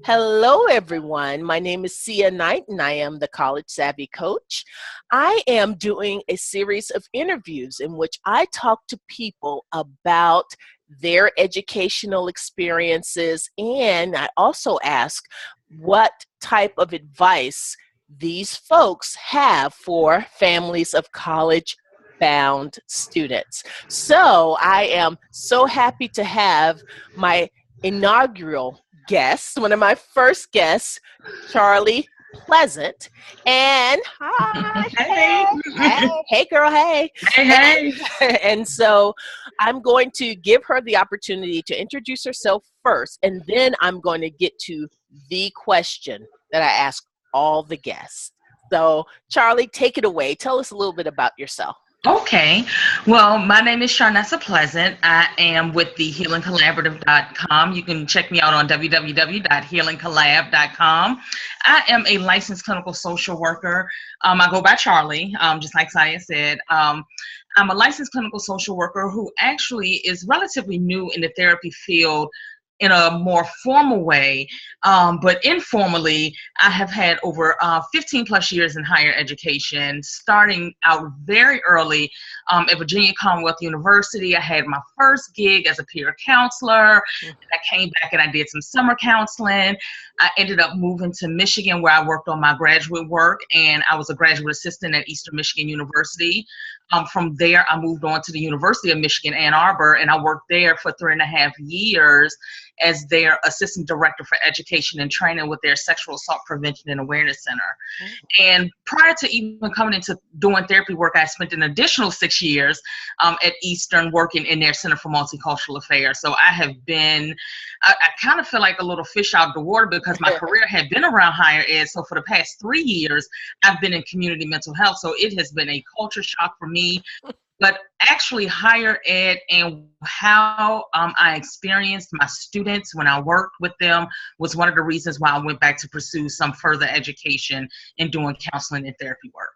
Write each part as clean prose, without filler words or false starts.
Hello, everyone. My name is Sia Knight, and I am the College Savvy Coach. I am doing a series of interviews in which I talk to people about their educational experiences, and I also ask what type of advice these folks have for families of college bound students. So I am so happy to have my inaugural guest, one of my first guests, Charlie Pleasant. And hi, Hey, hey, girl, hey. hey, hey. And so I'm going to give her the opportunity to introduce herself first, and then I'm going to get to the question that I ask all the guests. So, Charlie, take it away. Tell us a little bit about yourself. Okay. Well, my name is Charnessa Pleasant. I am with the healingcollaborative.com. You can check me out on www.healingcollab.com. I am a licensed clinical social worker. I go by Charlie, just like Saya said. I'm a licensed clinical social worker who actually is relatively new in the therapy field in a more formal way, but informally, I have had over 15 plus years in higher education, starting out very early at Virginia Commonwealth University. I had my first gig as a peer counselor. And I came back and I did some summer counseling. I ended up moving to Michigan where I worked on my graduate work, and I was a graduate assistant at Eastern Michigan University. From there, I moved on to the University of Michigan, Ann Arbor, and I worked there for 3.5 years as their assistant director for education and training with their sexual assault prevention and awareness center. And prior to even coming into doing therapy work, I spent an additional 6 years at Eastern working in their Center for Multicultural Affairs. So I have been, I kind of feel like a little fish out of the water because my career had been around higher ed. So for the past 3 years, I've been in community mental health. So it has been a culture shock for me. But actually higher ed and how I experienced my students when I worked with them was one of the reasons why I went back to pursue some further education in doing counseling and therapy work.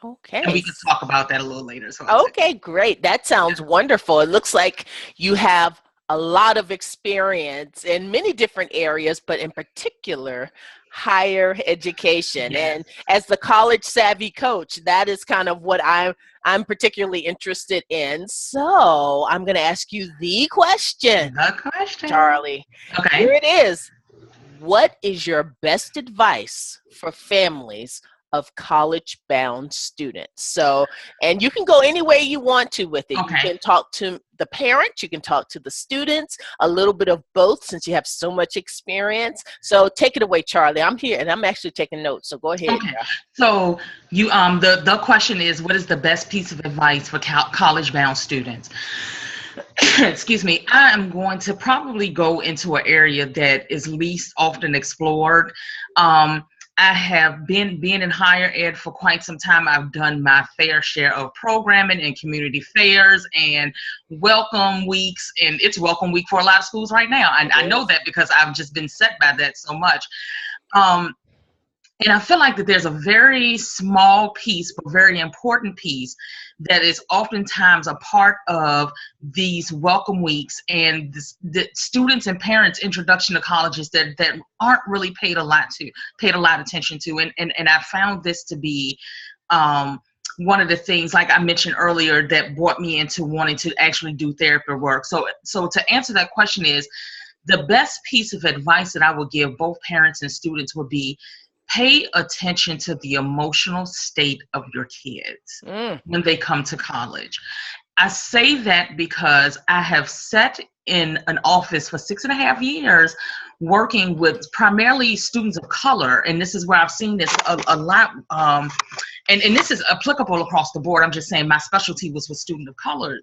And Okay. we can talk about that a little later. So Okay, great. That sounds wonderful. It looks like you have a lot of experience in many different areas, but in particular, higher education. yes. And as the college savvy coach, that is kind of what I'm particularly interested in. So I'm going to ask you the question, The question. Charlie. Here Okay. it is. What is your best advice for families of college bound students? So, and you can go any way you want to with it. You Okay. can talk to the parents, you can talk to the students, a little bit of both since you have so much experience. So take it away, Charlie. I'm here and I'm actually taking notes. So go ahead. Okay. So you the question is, what is the best piece of advice for college bound students? Excuse me. I am going to probably go into an area that is least often explored. I have been in higher ed for quite some time. I've done my fair share of programming and community fairs and welcome weeks, and it's welcome week for a lot of schools right now. I know that because I've just been set by that so much. And I feel like that there's a very small piece, but very important piece that is oftentimes a part of these welcome weeks and the students and parents' introduction to colleges that aren't really paid a lot attention to. And I found this to be one of the things, like I mentioned earlier, that brought me into wanting to actually do therapy work. So to answer that question is, the best piece of advice that I would give both parents and students would be, pay attention to the emotional state of your kids when they come to college. I say that because I have sat in an office for 6.5 years working with primarily students of color, and this is where I've seen this a lot, and this is applicable across the board. I'm just saying my specialty was with students of color,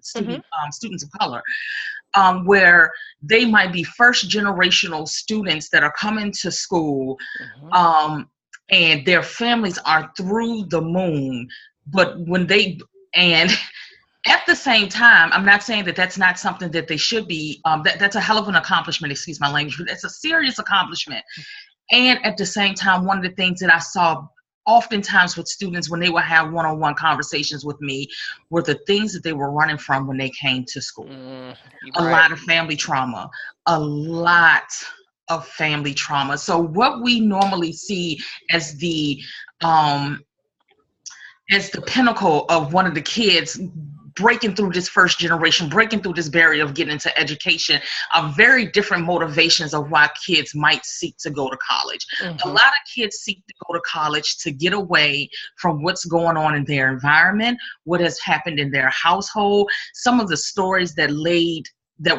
where they might be first generational students that are coming to school, and their families are through the moon. But and at the same time, I'm not saying that that's not something that they should be, that's a hell of an accomplishment, excuse my language, but that's a serious accomplishment. And at the same time, one of the things that I saw oftentimes with students when they would have one-on-one conversations with me were the things that they were running from when they came to school. A lot of family trauma, a lot of family trauma. So what we normally see as the pinnacle of one of the kids breaking through this first generation, breaking through this barrier of getting into education, are very different motivations of why kids might seek to go to college. A lot of kids seek to go to college to get away from what's going on in their environment, what has happened in their household. Some of the stories that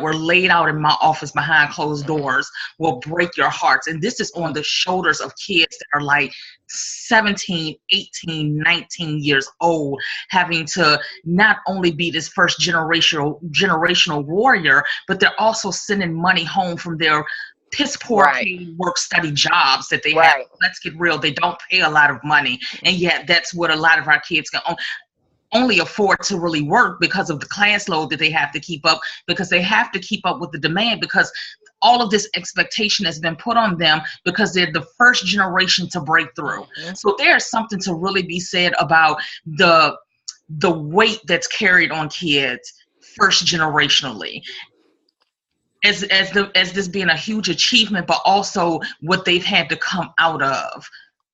were laid out in my office behind closed doors will break your hearts. And this is on the shoulders of kids that are like 17, 18, 19 years old, having to not only be this first generational warrior, but they're also sending money home from their piss poor paid work study jobs that they have. Let's get real. They don't pay a lot of money. And yet that's what a lot of our kids can only afford to really work because of the class load that they have to keep up, because they have to keep up with the demand, because all of this expectation has been put on them because they're the first generation to break through. So there's something to really be said about the weight that's carried on kids first generationally. As this being a huge achievement, but also what they've had to come out of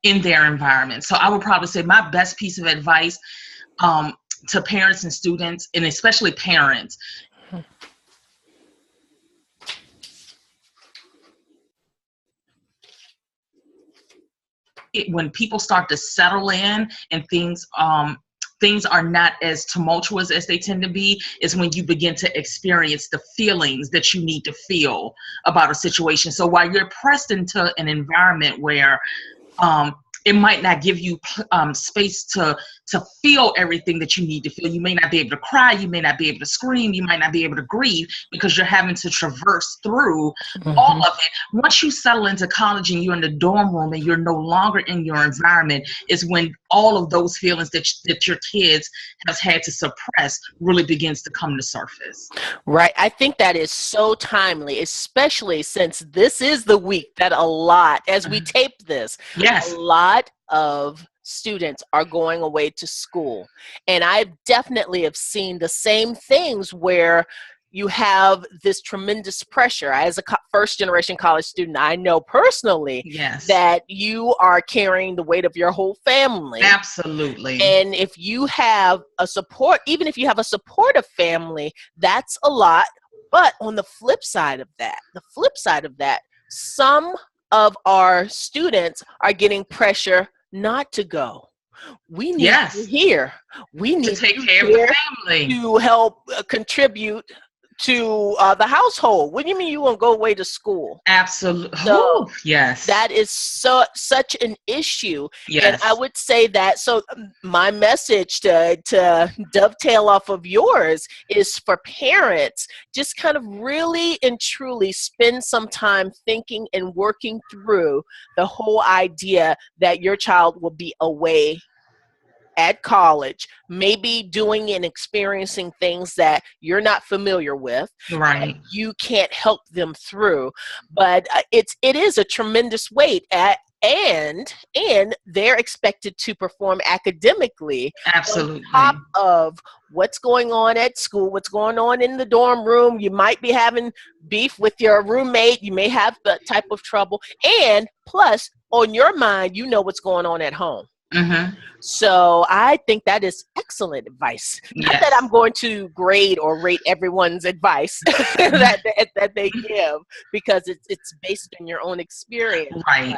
in their environment. So I would probably say my best piece of advice to parents and students, and especially parents, when people start to settle in and things are not as tumultuous as they tend to be, is when you begin to experience the feelings that you need to feel about a situation. So while you're pressed into an environment where it might not give you space to feel everything that you need to feel. You may not be able to cry. You may not be able to scream. You might not be able to grieve because you're having to traverse through all of it. Once you settle into college and you're in the dorm room and you're no longer in your environment, is when all of those feelings that your kids have had to suppress really begins to come to surface. Right. I think that is so timely, especially since this is the week that as we tape this, a lot of students are going away to school. And I definitely have seen the same things where you have this tremendous pressure. As a first generation college student, I know personally that you are carrying the weight of your whole family. Absolutely. And if you have even if you have a supportive family, that's a lot. But on the flip side of that, some of our students are getting pressure not to go. We need you here. We need to take you care here of the family, to help contribute to the household. What do you mean you won't go away to school? Absolutely. So yes. That is such an issue. Yes. And I would say that, so my message to dovetail off of yours is for parents, just kind of really and truly spend some time thinking and working through the whole idea that your child will be away at college, maybe doing and experiencing things that you're not familiar with, right? You can't help them through, but it is a tremendous weight and they're expected to perform academically. Absolutely. On top of what's going on at school, what's going on in the dorm room. You might be having beef with your roommate. You may have that type of trouble, and plus, on your mind, you know what's going on at home. So I think that is excellent advice. Not that I'm going to grade or rate everyone's advice that they give, because it's based on your own experience. Right.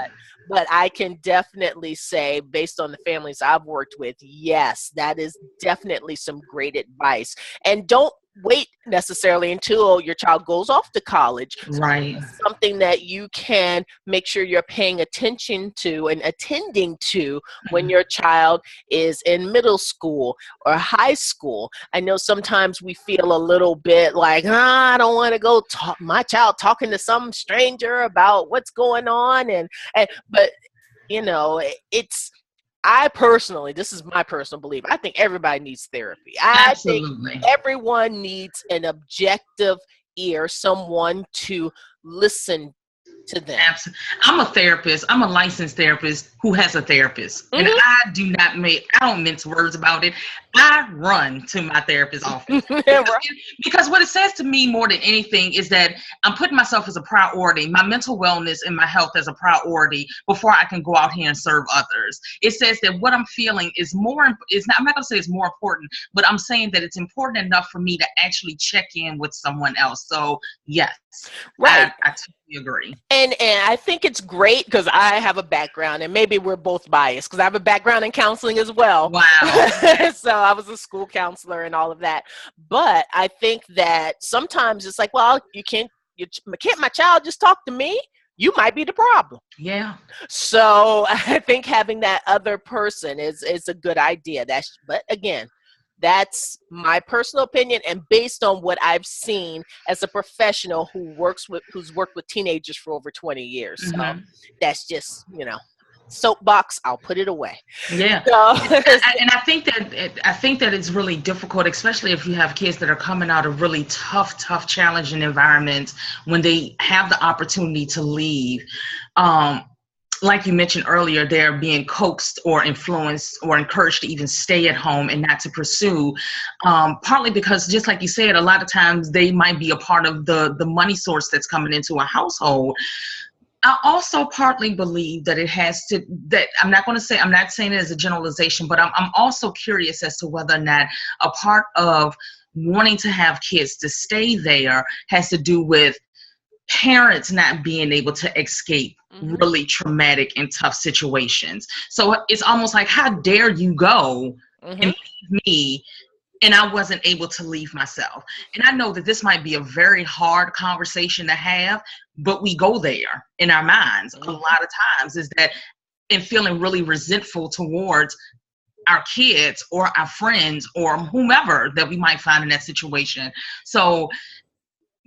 But I can definitely say, based on the families I've worked with, yes, that is definitely some great advice. And don't wait necessarily until your child goes off to college. Right. Something that you can make sure you're paying attention to and attending to when your child is in middle school or high school. I know sometimes we feel a little bit like, I don't want to go my child talking to some stranger about what's going on. But you know, this is my personal belief, I think everybody needs therapy. Absolutely. I think everyone needs an objective ear, someone to listen to them. Absolutely. I'm a therapist. I'm a licensed therapist who has a therapist. And I don't mince words about it. I run to my therapist's office. Because what it says to me more than anything is that I'm putting myself as a priority, my mental wellness and my health as a priority before I can go out here and serve others. It says that what I'm feeling is I'm not going to say it's more important, but I'm saying that it's important enough for me to actually check in with someone else. So yes, right. I totally agree. And I think it's great because I have a background, and maybe we're both biased because I have a background in counseling as well. Wow. So I was a school counselor and all of that. But I think that sometimes it's like, well, can't my child just talk to me? You might be the problem. Yeah. So I think having that other person is a good idea. But again, that's my personal opinion, and based on what I've seen as a professional who's worked with teenagers for over 20 years. Mm-hmm. So that's just, soapbox, I'll put it away. Yeah. And I think that it's really difficult, especially if you have kids that are coming out of really tough, challenging environments when they have the opportunity to leave. Like you mentioned earlier, they're being coaxed or influenced or encouraged to even stay at home and not to pursue, partly because, just like you said, a lot of times they might be a part of the money source that's coming into a household. I also partly believe that I'm not saying it as a generalization, but I'm also curious as to whether or not a part of wanting to have kids to stay there has to do with parents not being able to escape really traumatic and tough situations. So it's almost like, how dare you go and leave me, and I wasn't able to leave myself. And I know that this might be a very hard conversation to have, but we go there in our minds a lot of times, is that, and feeling really resentful towards our kids or our friends or whomever that we might find in that situation. So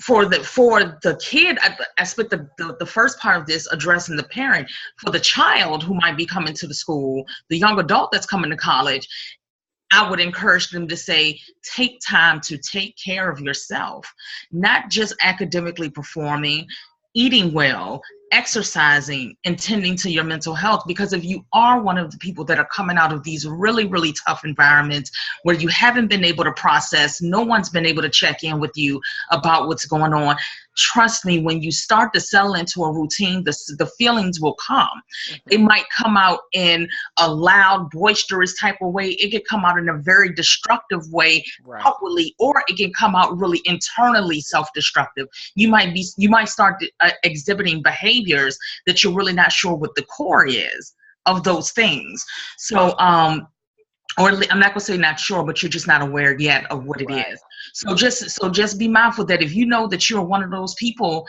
for the kid, I split the first part of this addressing the parent. For the child who might be coming to the school, the young adult that's coming to college, I would encourage them to say, take time to take care of yourself, not just academically performing, eating well, exercising, and tending to your mental health. Because if you are one of the people that are coming out of these really, really tough environments where you haven't been able to process, no one's been able to check in with you about what's going on, trust me, when you start to settle into a routine, the feelings will come. It might come out in a loud, boisterous type of way. It can come out in a very destructive way outwardly, or it can come out really internally self-destructive. You might start exhibiting behaviors that you're really not sure what the core is of those things. So, or I'm not gonna say not sure, but you're just not aware yet of what it is. So just be mindful that if you know that you're one of those people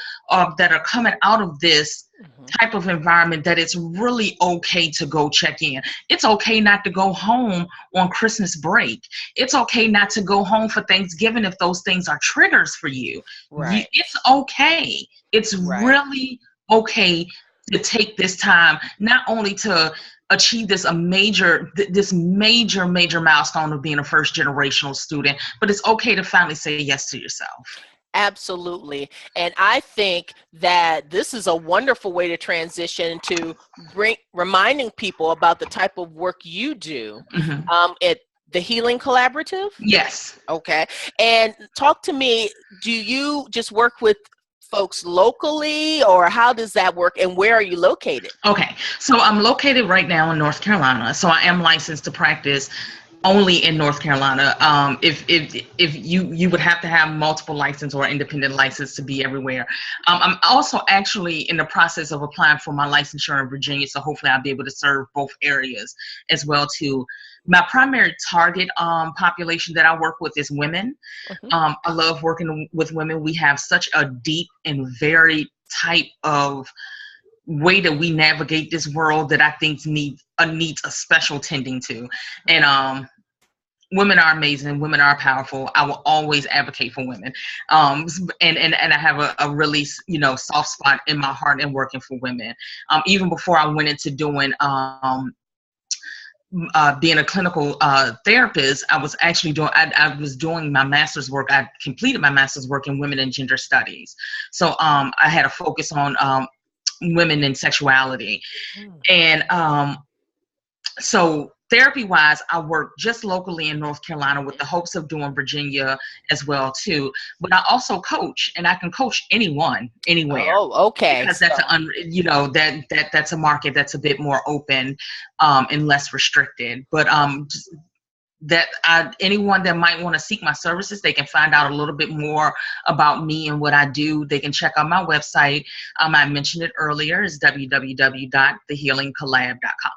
that are coming out of this type of environment, that it's really okay to go check in. It's okay not to go home on Christmas break. It's okay not to go home for Thanksgiving if those things are triggers for you. It's okay. It's really okay to take this time, not only to achieve this major milestone of being a first generational student, but it's okay to finally say yes to yourself. Absolutely. And I think that this is a wonderful way to transition to reminding people about the type of work you do at the Healing Collaborative. Yes. Okay. And talk to me, do you just work with folks locally, or how does that work, and where are you located? Okay, so I'm located right now in North Carolina, so I am licensed to practice only in North Carolina. If you would have to have multiple license or independent license to be everywhere. I'm also actually in the process of applying for my licensure in Virginia, so hopefully I'll be able to serve both areas as well too. My primary target population that I work with is women. I love working with women. We have such a deep and varied type of way that we navigate this world that I think needs a special tending to. And women are amazing. Women are powerful. I will always advocate for women. And I have a really, soft spot in my heart in working for women. Even before I went into doing being a clinical therapist, I was actually I was doing my master's work. I completed my master's work in women and gender studies. So I had a focus on women and sexuality. Mm. And so therapy-wise, I work just locally in North Carolina with the hopes of doing Virginia as well too. But I also coach, and I can coach anyone, anywhere. Oh, okay. Because that's that's a market that's a bit more open and less restricted. But anyone that might want to seek my services, they can find out a little bit more about me and what I do. They can check out my website. I mentioned it earlier. It's www.thehealingcollab.com.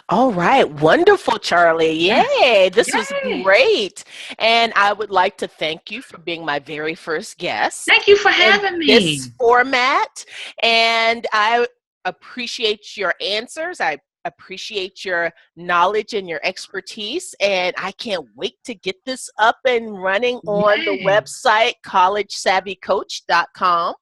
All right. Wonderful, Charlie. Yay. This was Yay. great. And I would like to thank you for being my very first guest Thank you for in having me. this format. And I appreciate your answers. I appreciate your knowledge and your expertise. And I can't wait to get this up and running on the Yay. website, collegesavvycoach.com.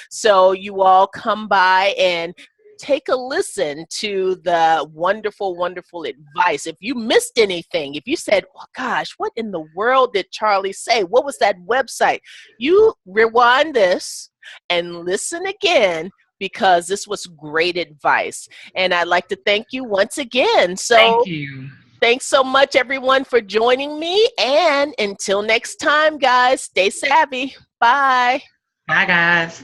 So you all come by and take a listen to the wonderful, wonderful advice. If you missed anything, if you said, oh gosh, what in the world did Charlie say? What was that website? You rewind this and listen again, because this was great advice. And I'd like to thank you once again. So Thank you. Thanks so much, everyone, for joining me. And until next time, guys, stay savvy. Bye. Bye, guys.